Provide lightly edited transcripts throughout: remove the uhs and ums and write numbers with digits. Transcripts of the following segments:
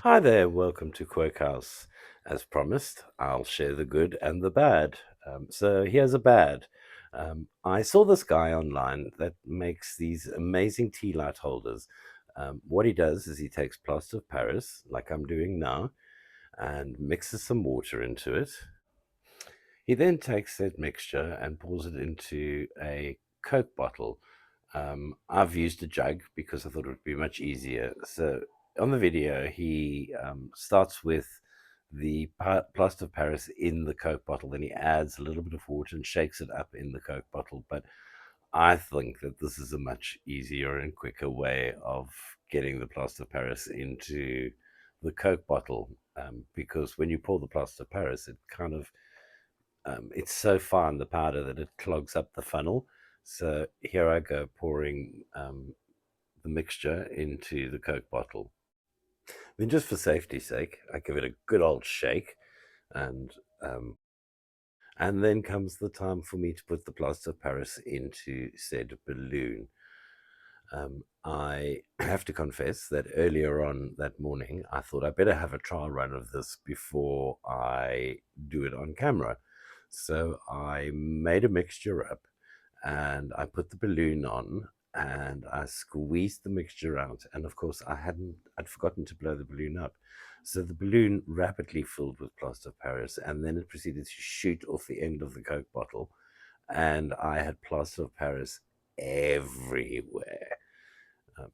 Hi there, welcome to Quirk-Haus. As promised, I'll share the good and the bad. So here's a bad. I saw this guy online that makes these amazing tea light holders. What he does is he takes plaster of Paris, like I'm doing now, and mixes some water into it. He then takes that mixture and pours it into a Coke bottle. I've used a jug because I thought it would be much easier. So on the video, he starts with the plaster of Paris in the Coke bottle, then he adds a little bit of water and shakes it up in the Coke bottle. But I think that this is a much easier and quicker way of getting the plaster of Paris into the Coke bottle, because when you pour the plaster of Paris, it kind of it's so fine, the powder, that it clogs up the funnel. So here I go pouring the mixture into the Coke bottle. Then, just for safety's sake, I give it a good old shake, and um, and then comes the time for me to put the plaster of Paris into said balloon. I have to confess that earlier on that morning, I thought I better have a trial run of this before I do it on camera. So I made a mixture up and I put the balloon on and I squeezed the mixture out. And of course, I'd forgotten to blow the balloon up. So the balloon rapidly filled with plaster of Paris and then it proceeded to shoot off the end of the Coke bottle. And I had plaster of Paris everywhere.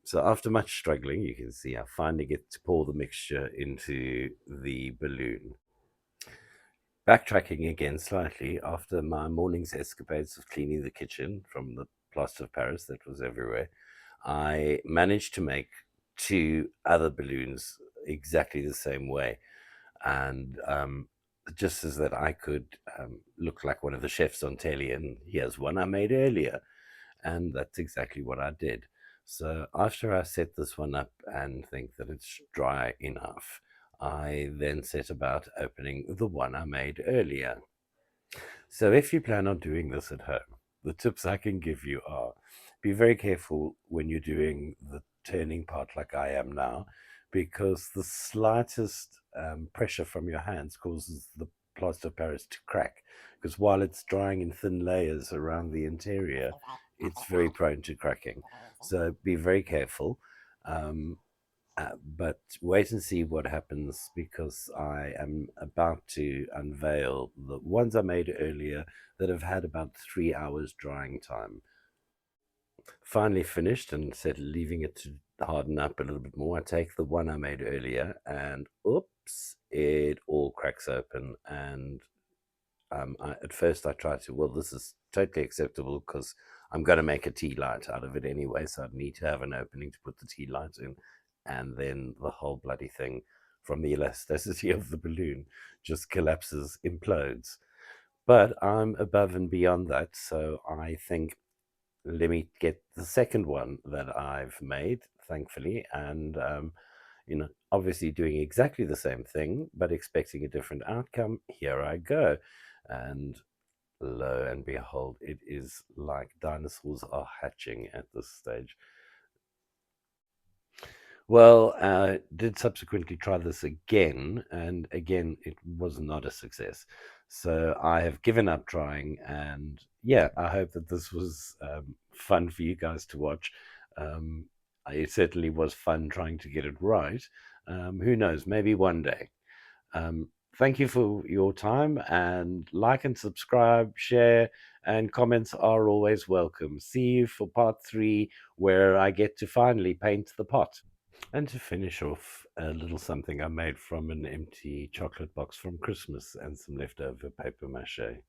So after much struggling, you can see I finally get to pour the mixture into the balloon. Backtracking again slightly, after my morning's escapades of cleaning the kitchen from the plaster of Paris that was everywhere, I managed to make two other balloons exactly the same way. And just as that I could look like one of the chefs on telly, and here's one I made earlier. And that's exactly what I did. So after I set this one up and think that it's dry enough, I then set about opening the one I made earlier. So if you plan on doing this at home, the tips I can give you are: be very careful when you're doing the turning part like I am now, because the slightest pressure from your hands causes the plaster of Paris to crack. Because while it's drying in thin layers around the interior, it's very prone to cracking. So be very careful. Um, but wait and see what happens, because I am about to unveil the ones I made earlier that have had about 3 hours drying time. Finally finished and said, leaving it to harden up a little bit more. I take the one I made earlier and oops, it all cracks open. And at first I tried to, well, this is totally acceptable because I'm going to make a tea light out of it anyway, so I'd need to have an opening to put the tea light in. And then the whole bloody thing, from the elasticity of the balloon, just collapses, implodes. But I'm above and beyond that, so I think, let me get the second one that I've made, thankfully, and obviously doing exactly the same thing, but expecting a different outcome. Here I go. And lo and behold, it is like dinosaurs are hatching at this stage. Well, did subsequently try this again, and again, it was not a success. So I have given up trying, and yeah, I hope that this was fun for you guys to watch. Um, it certainly was fun trying to get it right. Who knows, maybe one day. Um, Thank you for your time, and like and subscribe, share, and comments are always welcome. See you for part three, where I get to finally paint the pot. And to finish off, a little something I made from an empty chocolate box from Christmas and some leftover paper mache.